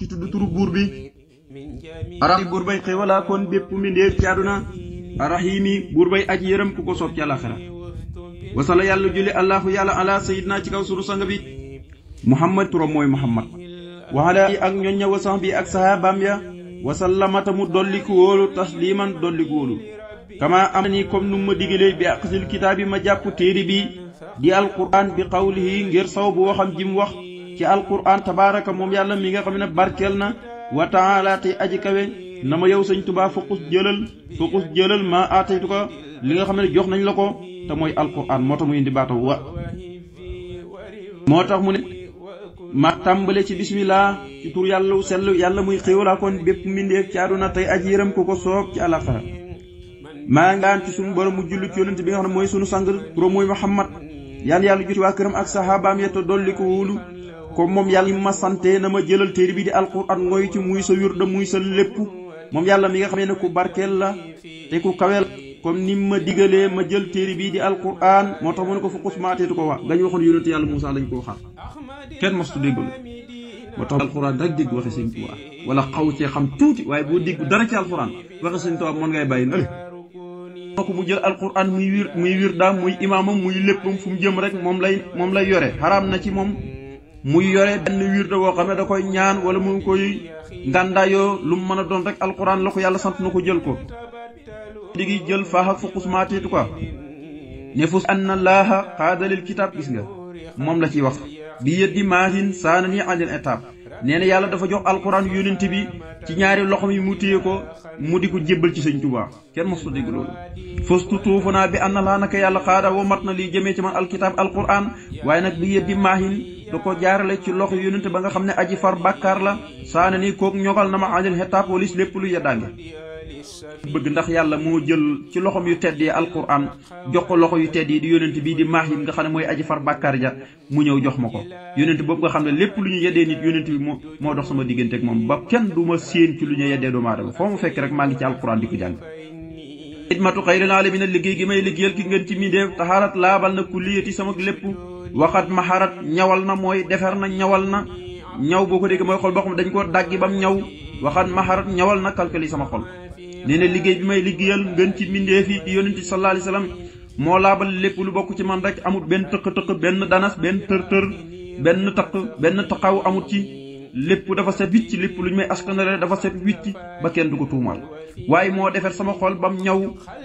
ci tuddu turu buur bi arahim buur bay xewala kon bépp mbindeef ci àdduna arahimi buur bay aji yërëm ku ko soob ci àlaxira wasala yàlla julli allahu yàlla ala sayidina ci kaw sunu sang bi muhammad turam mooy muhammad waxala ak ñoñña wa sax bi ak sahabaam ya wasallamata mu dolliku wóolu tasliman dolliku wóolu kama am ni comme nu ma digalee bi aqsil kitaabi ma jàpp téere bi di alquran bi qawlihi ngir saw bu waxam jim wax ci alquran tabaraka moom yàlla mi nga xam ne barkeel na wa taala tey aji kawe na ma yow sëñ Tuubaa foqus jëlal ma aataytu ko li nga xam ne jox nañ la ko te mooy alquran moo tax mu indi baata wa moo tax mu ne ma tàmbale ci bismillah ci tur yàlla wu sell yàlla muy xéewalaa kon bépp mbindeef ci àdduna tey aji yërëm ko soob ci àlaxira maa ngaan ci sunu borom mu jullu ci yonent bi nga xam ne mooy sunu sang turam mooy Muhammad yàlla juti waa këram ak sahabaam ya te dolli ko wóolu comme moom yàlla mi ma sante na ma jëlal téere bi di alquran ngoy ci muy sa wirda muy sa lépp moom yàlla mi nga xam ne ku barkeel la te ku kawel comme ni ma digalee ma jël téere bii di alquran moo tax mu ne ko fuqus maateetu ko wax gañu waxoon yonent yàlla Muusaa lañ ko waxaat kenn mostu déggalu moo tax alquran rek dégg waxe sëñ Tuubaa wala xaw cee xam tuuti waaye boo dégg dara ci alquran waxe sëñ Tuubaa mën ngay bàyyi nale ko mu jël alquran muy wirdaam muy imaamam muy léppam fu mu jëm rek moom lay yore xaraam na ci moom muy yore benn wirda woo xam ne da koy ñaan wala mu koy ngàndaayoo lu mu mën a doon rek alquran la ko yàlla sant na ko jël ko digi jël faaxa fuqus maateetu ko ne fus anna laaha xaadalil kitaab gis nga moom la ciy wax bi yëddi maahin saana ni àndil étape nee na yàlla dafa jox alquran yonent bi ci ñaari loxom yi mu téye ko mu di ko jébbal ci sëñ Tuubaa kenn mosu dégg loolu fostu tuufu naa bi anna laa naka yàlla xaada woo mat na lii jëmee ci man alkitaab alquran waaye nag bi yëddi maahin da ko jaarale ci loxo yonent ba nga xam ne aji far bàkkaar la saana ni kook ñogal na ma àndil étape walis lépp lu yeddaange bëgg ndax yàlla moo jël ci loxom yu tedd yi alquran jox ko loxo yu tedd yi di yonent bii di maahin nga xam ne mooy aji far bàkkaar ja mu ñëw jox ma ko yonent boobu nga xam ne lépp lu ñu yeddee nit yonent bi moo dox sama diggante ak moom ba kenn du ma séen ci lu ñu yeddee doomu aadama foo mu fekk rek maa ngi ci alquran di ko jàng xidmatu xayril aalamiina liggéey gi may liggéeyal ki ngeen ci mindeef taxarat laabal na kulliyati sama lépp waxat maharat ñawal na mooy defar na ñawal na ñaw boo ko dégg mooy xol boo xam ne dañ ko daggi bam ñaw waxat maharat ñawal na kalkali sama xol nee na liggéey bi may liggéeyal ngeen ci mbindeef yi di yonent sallallahu alayhi wasallam moo laabal lépp lu bokk ci man rek amut benn tëq-tëq benn danas benn tër-tër benn taqaw amut ci lépp dafa set wicc lépp lu ñu may askanale dafa set wicc ba kenn du ko tuumal waaye moo defar sama xol bam ñaw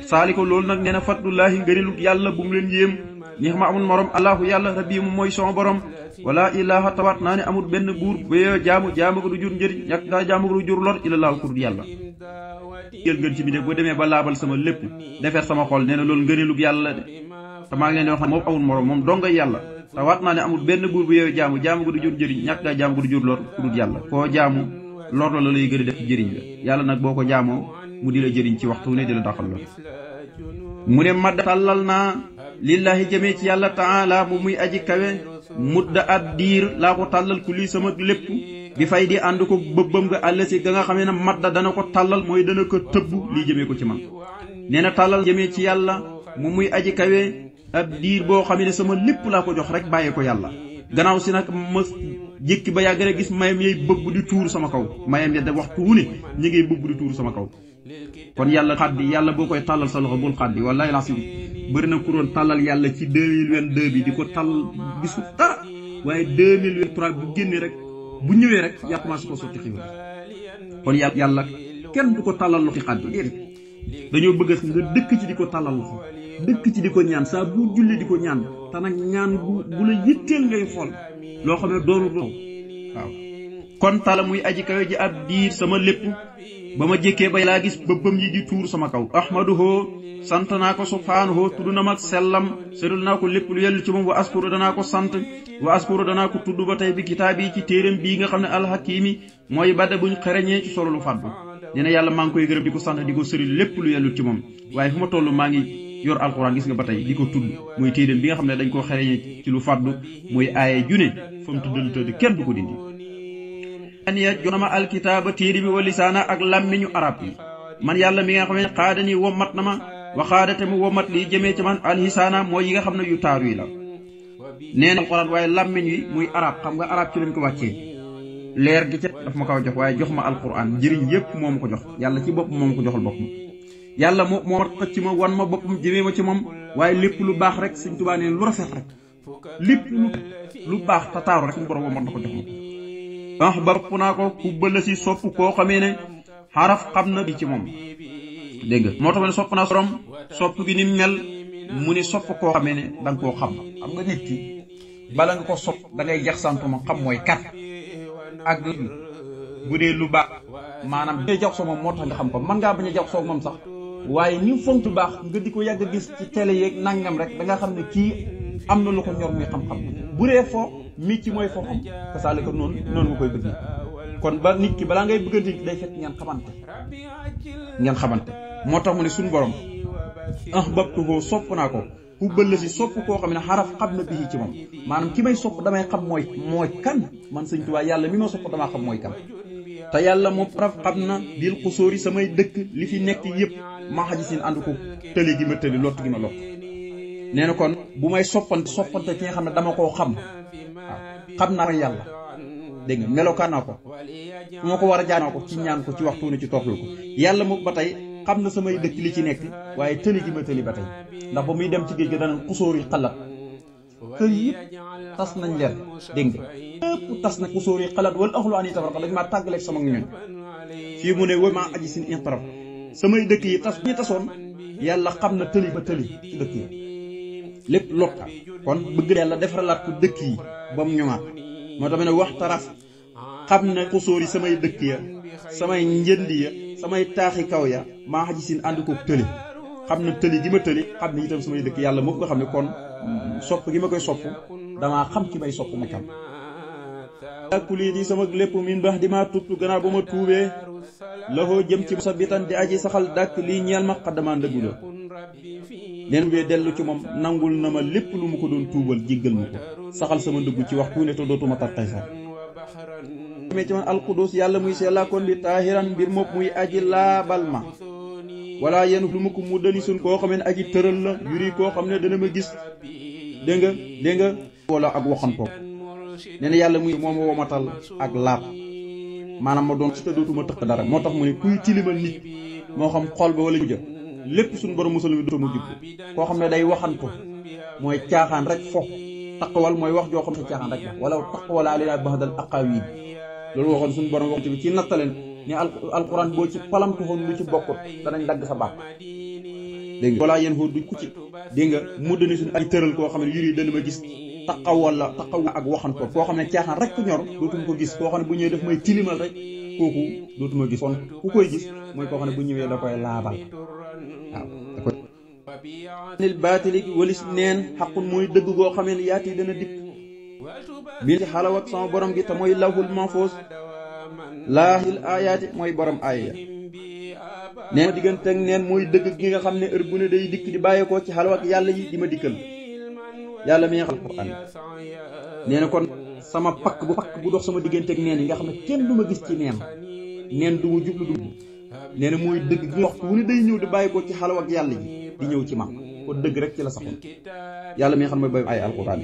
saali ko loolu nag nee na fadlullaahi ngëneelu yàlla bu mu leen yéem ñeex ma amul morom allahu yàlla rabbi mu mooy sama borom wala ilaha tawaat naa ne amul benn buur ba jaamu ko du jur njëriñ ñàkk daa jaamu ko du jur lor ilallaahu kur yàlla yël ngeen ci bi ne boo demee ba laabal sama lépp defar sama xol nee na loolu ngëneelug yàlla de te maa ngi leen di wax moom amul morom moom donga yàlla te waat naa ne amul benn buur bu yow jaamu ko du jur njëriñ ñàkk daa jaamu ko du jur lor ku dul yàlla koo jaamu lor la lay gën a def jëriñ la yàlla nag boo ko jaamoo mu di la jëriñ ci waxtu ne di la daxal la mu ne ma tàllal naa lillahi jëmee ci yàlla taala bu muy aji kawe mudda ab diir laa ko tàllal ku lii sama lépp bi fay di ànd ko bëbbam nga àll si ga nga xamee ne madda dana ko tàllal mooy dana ko tëbb lii jëmee ko ci man nee na tàllal jëmee ci yàlla mu muy aji kawe ab diir boo xam ne sama lépp laa ko jox rek bàyyee ko yàlla gannaaw si nag ma jékki ba yàgg rek gis mayam yay bëbb di tuur sama kaw mayam ya da waxtu wu ne ñi ngay bëbb di tuur sama kaw kon yàlla xaddi yàlla boo koy tàllal sa loxo bul xaddi wallahi laasim bëri na ku doon tàllal yàlla ci 2022 bi di ko tàll gisu dara waaye 2023 bu génnee rek bu ñëwee rek yaa commencé ko sotti xiwal kon yàlla kenn du ko tàllal loxo ci xaddi déedéet dañoo bëgg nga dëkk ci di ko tàllal loxo dëkk ci di ko ñaan saa bu julli di ko ñaan te nag ñaan bu la yitteel ngay xool loo xam ne doonul loxo waaw kon tala muy aji kawe ji ab diir sama lépp ba ma jékkee ba laa gis bëbbam yi di tuur sama kaw ahmaduhu sant naa ko subhaanahu tudd na mag sellam seddul naa ko lépp lu yellu ci moom wa askuru danaa ko sant wa askuru danaa ko tudd ba tey bi kitaab yi ci téeram bii nga xam ne alxakiimi mooy badde buñ xereñee ci solo lu fàddu nee na yàlla maa ngi koy gërëm di ko sant di ko sëril lépp lu yellu ci moom waaye fu ma toll maa ngi yor alxuraan gis nga ba tey di ko tudd muy téeram bi nga xam ne dañ koo xereñee ci lu fàddu muy aaye june fa mu tuddal tëdd kenn du ko dindi aniya jonama alkitaaba téere bi wa lisaana ak làmmiñu arab yi man yàlla mi nga xam ne xaadani womat na ma waxaadate mu womat lii jëmee ci man alhisaana mooy yi nga xam ne yu taaru yi la nee na alxuraan waaye làmmiñ wi muy arab xam nga arab ci lañ ko wàccee leer gi ca daf ma kaw jox waaye jox ma alquran njëriñ yépp moo ma ko jox yàlla ci bopp moo ma ko joxal boppam yàlla moo xëcc ma wan ma boppam jëmee ma ci moom waaye lépp lu baax rek Sëñ Tuubaa nee lu rafet rek lépp lu baax te taaru rek suñu borom war na ko jox ma ko bopp naa ko ku bëla si sopp koo xamee ne xaraf xam na bi ci moom dégg nga moo tax ne sopp naa borom sopp gi ni mel mu ni sopp koo xamee ne da nga koo xam nga nit ki bala nga ko sopp da ngay jax santu ma xam mooy kat ak bu dee lu baax maanaam bi jax soo moom moo tax nga xam ko mën ngaa bañ a jax soo moom sax waaye ni fonk baax nga di ko yàgg a gis ci télé yeeg nangam rek da nga xam ne kii am na lu ko ñor muy xam-xam bu dee foo mi ci mooy foo xam te saali ko noonu nga koy bëgg kon ba nit ki balaa ngay bëggante nit day fekk ngeen xamante moo tax mu ne suñu borom ahbabtuhu sopp naa ko ku bëll si sopp koo xam ne xaraf xam na bii ci moom maanaam ki may sopp damay xam mooy kan man Sëñ Tuubaa yàlla mi ma sopp damaa xam mooy kan te yàlla moom xaraf xam na bil xusóori samay dëkk li fi nekk yëpp maa xaji sin ànd ko tëli gi ma tëli lott gi ma lott nee na kon bu may soppante ki nga xam ne dama koo xam waaw xam naa mooy yàlla dégg nga melokaan naa ko fu ma ko war a jaanoo ko ci ñaan ko ci waxtu ne ci topplu ko yàlla moom ba tey xam na samay dëkk li ci nekk waaye tëli gi ma tëli ba tey ndax ba muy dem ci géej gi dana xusóor yi xalat kër yi tas nañ leen dégg nga yëpp tas na xusóor yi xalat wala axlu an yi tafarqa dañ maa tàggaleeg sama ñoñ fii mu ne wa maa aji sin intaraf samay dëkk yi tas ñi tasoon yàlla xam na tëli ba tëli ci dëkk yi lépp lotta kon bëgg yàlla defaralaat ko dëkk yi ba mu ñoŋaat moo tax ne wax taraf xam na xusóor yi samay dëkk ya samay njëndi ya samay taaxi kaw ya maa xaji sin ànd ko tëli xam na tëli gi ma tëli xam ne itam samay dëkk yàlla moo ko xam ne kon sopp gi ma koy sopp damaa xam ki may sopp ma kam ku lii di sama lépp min baax di maa tubtu gannaaw ba ma tuubee laxoo jëm ci sa bitan di aji saxal dàkk lii ñeel ma xaddamaa ndëggu la leen bee dellu ci moom nangul na ma lépp lu mu ko doon tuubal jéggal ma ko saxal sama ndëggu ci waxtu ne te dootuma tartay sax ci man alqudus yàlla muy seela kon di taahiran mbir moom muy aji laabal ma wala yéen lu ma ko mu dani sun koo xam ne aji tëral la yuri koo xam ne dana ma gis dégg nga wala ak waxantoo nee na yàlla muy moom womatal ak laab maanaam ma doon ci te dootuma tëq dara moo tax mu ne kuy tilimal nit moo xam xol ba wala jë lépp suñu borom musal mi dootuma jub koo xam ne day waxantu mooy caaxaan rek fo taqwal mooy wax joo xam ne caaxaan rek la wala taqwala alina baxdal aqaawil loolu waxoon suñu borom waxtu bi ci nattaleen ni alquran boo ci palamtuxoon lu ci bokkut danañ dagg sa baat dégg nga wala yéen xóor duñ ku ci dégg nga mu dani suñu ay tëral koo xam ne yuri dana ma gis taxawal ak waxantoo koo xam ne caaxaan rek ñor dootuma ko gis koo xam ne bu ñëwee daf may tilimal rek kooku dootuma gis kon ku koy gis mooy koo xam ne bu ñëwee da koy laabal waaw nil baatili walis neen xaqun mooy dëgg goo xamee ne yaati dana dikk bil ci xalaw ak sama borom gi te mooy lawhul mahfuus laahil aayaati mooy borom aaya neen ma diggante ak neen mooy dëgg gi nga xam ne heure bu ne day dikk di bàyyeekoo ci xalaw ak yàlla yi di ma dikkal yàlla mi nga xam Alxuraan nee na kon sama pakk bu dox sama diggante ak neen yi nga xam ne kenn du ma gis ci neen du ma jublu du nee na mooy dëgg gi waxtu wu ne day ñëw di bàyyeekoo ci xalaw ak yàlla yi di ñëw ci man kon dëgg rek ci la saxoon yàlla mi nga xam ne mooy bay ay alquran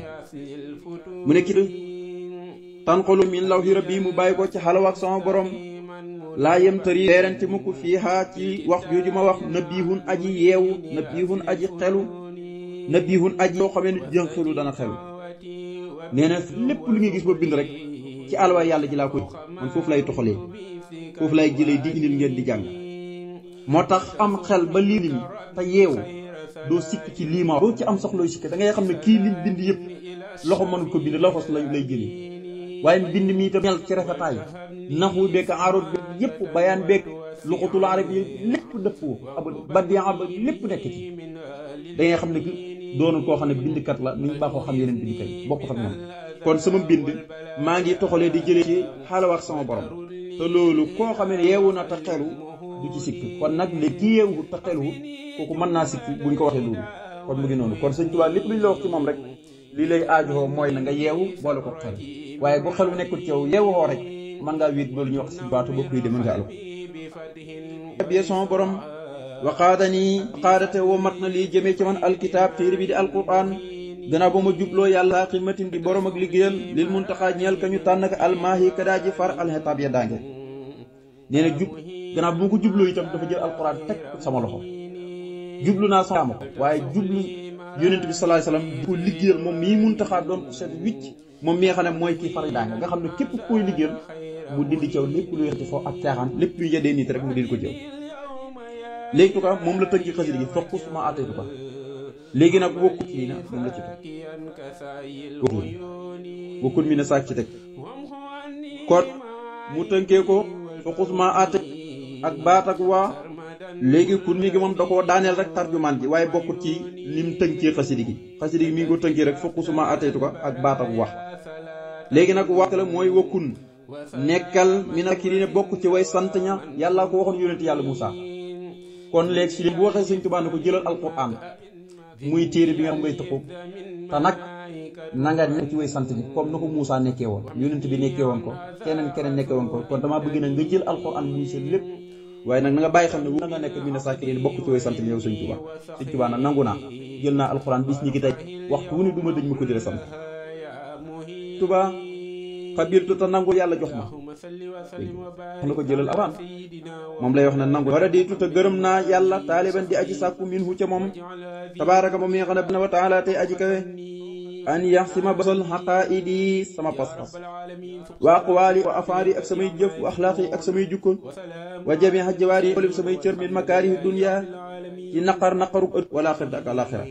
mu ne ki tanqalu min lawhi rabbi mu bàyyi ko ci xalaw ak sama borom laa yem tëri leerante mukk fiihaa ci wax jooju ma wax nabihun aji yeewu nabihun aji xelu nabihun aji yoo xamee ne jën xelu dana xelu nee na lépp lu ngay gis ba bind rek ci alwaay yàlla ji laa koy man foofu lay toxalee foofu lay jëlee di indil ngeen di jàng moo tax am xel ba lii mi te yeewu doo sikk ci lii ma doo ci am soxlooy sikk da ngay xam ne kii lim bind yëpp loxo mënul ko bind loxo lay jëlee waaye bind mi itam mel ci rafetaay naxu beek aaroot beek yëpp bayaan beek luxatul arab yi lépp dëppoo badian ba lépp nekk ci da ngay xam ne ki doonul koo xam ne bindkat la ni ñu baaxoo xam yeneen bindkat yi bokkut ak ñoom kon sama bind maa ngi toxalee di jëlee ci xalawaat sama borom te loolu koo xam ne yeewu na te xelu du ci sikk kon nag léegi ki yeewut te xeluwut kooku mën naa sikk buñ ko waxee loolu kon mu ngi noonu kon Sëñ Tuubaa lépp lu ñu la wax ci moom rek lii lay aajowoo mooy na nga yeewu boole ko xel waaye bu xelu nekkul ci yow yeewoo rek mën ngaa wéet loolu ñuy wax si baatu bokk yi de mën nga alo bi sama borom waxaadanii xaadate woo mat na lii jëmee ci man alkitaab téere bi di alquran gannaaw ba ma jubloo yàlla ximatin di borom ak liggéeyal lil muntaxaa ñeel ka ñu tànn ka almaahi ka daa ji far alxetaab ya daange nee na gannaaw bu ma ko jubloo itam dafa jël alquran teg sama loxo jublu naa sama ko waaye jublu yonent bi sallallahu alayhi wasallam di ko liggéeyal moom mii muntaxaa doon ko seet wicc moom mi nga xam ne mooy kii far daange nga xam ne képp koy liggéeyal mu dindi caw lépp luy xeti foo ak caaxaan lépp luy yedee nit rek mu dindi ko jëw léegi tuka moom la tënk ci xasida gi faqus ma ataytu ko léegi nag wokkut mi na moom la ci teg wokkut mi na saak ci teg kon mu tënkee ko faqus ma atay ak baat ak waa léegi kun mi gi moom da koo daaneel rek tarjumaan ji waaye bokkut ci lim tënkee xasida gi mi ngi ko tënkee rek faqus ma ataytu ko ak baat ak wax léegi nag wax la mooy wokkun nekkal mi na kii ne bokk ci way sant ña yàlla ko waxoon yonent yàlla Muusaa kon léegi si bu waxee Sëñ Tuubaa ne ko jëlal alquran muy téere bi nga xam ngay tëqu te nag na nga nekk ci way sant ñi comme na ko Muusaa nekkee woon yonent bi nekkee woon ko keneen nekkee woon ko kon damaa bëgg na nga jël alquran muy seen lépp waaye nag na nga bàyyi xam ne na nga nekk mi na saakiriin bokk ci way sant ñi yow Sëñ Tuubaa nag nangu naa jël naa alquran bis ñi ki tey waxtu wu ne du ma dëj ma ko jële sant Tuubaa xabiltu te nangul yàlla jox ma wax na ko jëlal avant moom lay wax ne nangul war a diitu te gërëm naa yàlla taaliban di aji sàkku min hu ca moom tabaaraka moom mi nga xam ne wa taala tey aji kawe an yax si ma basal xaqaidi sama pas-pas wa aqwaali wa afaari ak samay jëf wa axlaaqi ak samay jukko wa jami xajjawaari yi samay cër min makaarihi dunya ci naqaru ëtt wala xirta ak alaxira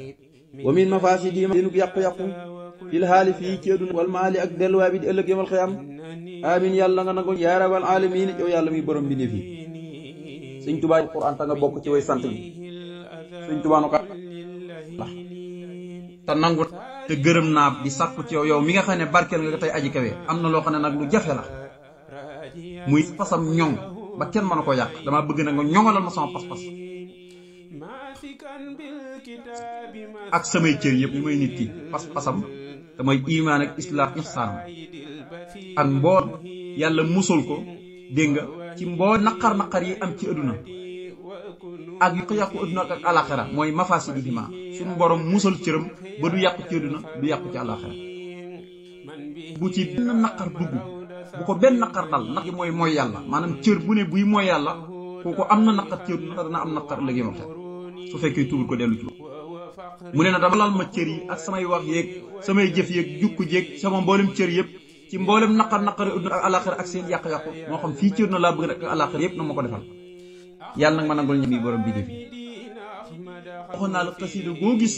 wa min mafaasidi dinug yàqu-yàqu fil haali fii ci àdduna wal maali ak delluwaay bi di ëllëg yamal xiyaam amin yàlla nga nangu yaa rabbal aalamiin yow yàlla muy borom bi ne fii Sëñ Tuubaa alquran ta nga bokk ci way sant bi Sëñ Tuubaa no kat te nangu te gërëm naa di sàkku ci yow mi nga xam ne barkeel nga tey aji kawe am na loo xam ne nag lu jafe la muy pasam ñoŋ ba kenn mën a ko yàq dama bëgg na nga ñoŋalal ma sama pas-pas ak samay cër yëpp yu may nit ki pas-pasam te mooy imaan ak islaam ihsaan ak mboot yàlla musal ko dégg nga ci mboo naqar yi am ci adduna ak yàqu adduna ak alaxira mooy mafasidihima suñu borom musal cëram ba du yàqu ci adduna du yàqu ci alaxira bu ci benn naqar dugg bu ko benn naqar dal naq gi mooy yàlla maanaam cër bu ne buy mooy yàlla kooku am na naqar ci adduna dana am naqar ëllëg ma su fekkee tuubul ko dellu ci mu ne na dama lal ma cër yi ak samay wax yeeg samay jëf yeeg jukku jeeg sama mboolem cër yëpp ci mboolem naqari adduna ak alaxira ak seen yàq-yàqu moo xam fii cër na laa bëgg rek alaxira yëpp na ma ko defal yàlla nag ma nangul ñi borom bi defi waxoon naa la xasida boo gis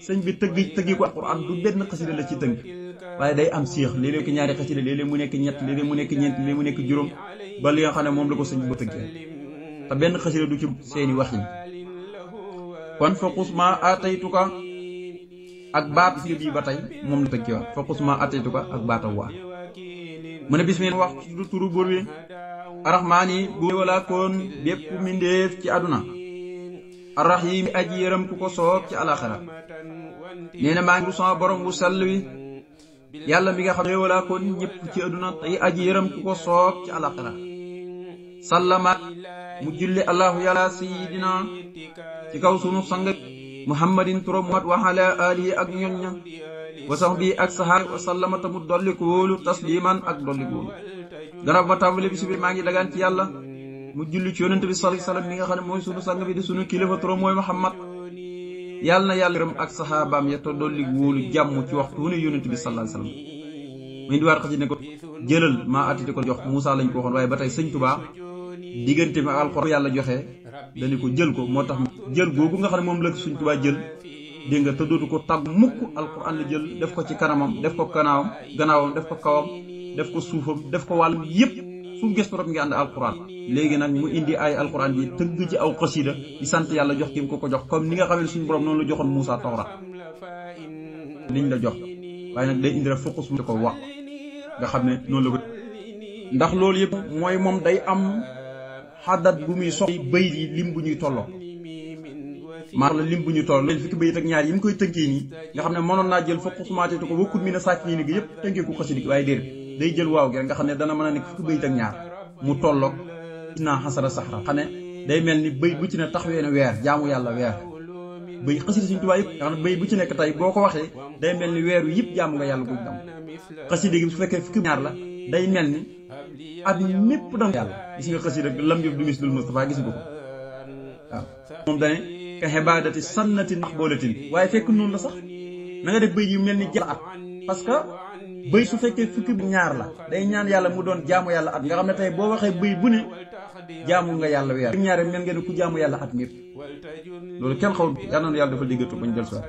sëñ bi tëggi ko alquran du benn xasida la ci tënk waaye day am siix léeg-léeg ñaari xasida léeg-léeg mu nekk ñett léeg-léeg mu nekk ñeent léeg-léeg mu nekk juróom ba li nga xam ne moom la ko sëñ bi tënkee te benn xasida du ci seeni waxin kon faqus ma ataytuka ak baat si bii ba tey moom la tënki wax faqus ma ataytuka ak baata waa mu ne bismillah wax ci turu buur bi arrahmaani bu wala koon bépp mindéef ci àdduna arrahim aji yërëm ku ko soob ci alaxira nee na maa ngi sama borom bu sell wi yàlla mi nga xam ne wala koon ñëpp ci àdduna tey aji yërëm ku ko soob ci alaxira sallama mu julli allahu yàlla sayidina ci kaw sunu sang muhammadin turo muhammad wa ala alihi ak ñoñ ña wa sahbi ak sahaaba wa sallama ta mu dolli ko wóolu tasliman ak dolli ko wóolu garab ma tàmbali bi si biir maa ngi dagaan ci yàlla mu julli ci yonent bi sallallahu alayhi wasallam mi nga xam ne mooy sunu sang bi di sunu kilifa turo mooy muhammad yàlla na yàlla yërëm ak saxaabaam ya te dolli wóolu jàmm ci waxtu wu ne yonent bi sallallahu alayhi wasallam muy di waar xasi ne ko jëlal maa atiti ko jox Muusaa lañ ko waxoon waaye ba tey Sëñ Tuubaa diggante mi alxuraan yàlla joxe dañu ko jël ko moo tax jël googu nga xam ne moom la Sëñ Tuubaa jël dégg nga te dootu ko tàgg mukk alxuraan la jël def ko ci kanamam def ko gannaawam def ko kawam def ko suufam def ko wàllum yépp fu mu gëstu rek ngi ànd alxuraan léegi nag mu indi ay alxuraan bi tëgg ci aw xasida di sant yàlla jox ki mu ko jox comme ni nga xam ne suñu borom noonu la joxoon Muusaa Tawraat liñ la jox waaye nag day indi rek focus mu ko wax nga xam ne noonu la ko ndax loolu yëpp mooy moom day am xadat bu muy sox bayit yi lim bu ñuy tolloo maa la lim bu ñuy tolloo leen fukki bayit ak ñaar yi mu koy tënkee nii nga xam ne mënoon naa jël fokk sumaate ko wakkut mi na sàcc nii ni gi yëpp tënkee ko xasida gi waaye déedéet day jël waaw gi nga xam ne dana mën a nekk fukki bayit ak ñaar mu tolloog naa xasara saxra xam ne day mel ni bayit bu ci ne taxawee ne weer jaamu yàlla weer bëy xasida Sëriñ Tuubaa yëpp nga xam ne bëy bu ci nekk tey boo ko waxee day mel ni weeru yëpp jaamu nga yàlla googu dam xasida gi su fekkee fukki ñaar la day mel ni at mépp dam yàlla gis nga xasida lam yëf du mislul Mustafa gis nga ko waaw moom dane ka xibaadati sannatin maqbulatin waaye fekk noonu la sax na nga def bëy yu mel ni jàll at parce que bëy su fekkee fukki ñaar la day ñaan yàlla mu doon jaamu yàlla at nga xam ne tey boo waxee bëy bu ne jaamu nga yàlla weer ñaare mel ngeen ku jaamu yàlla at mépp loolu kenn xawul yal na yàlla dafa déggatu bañ del soir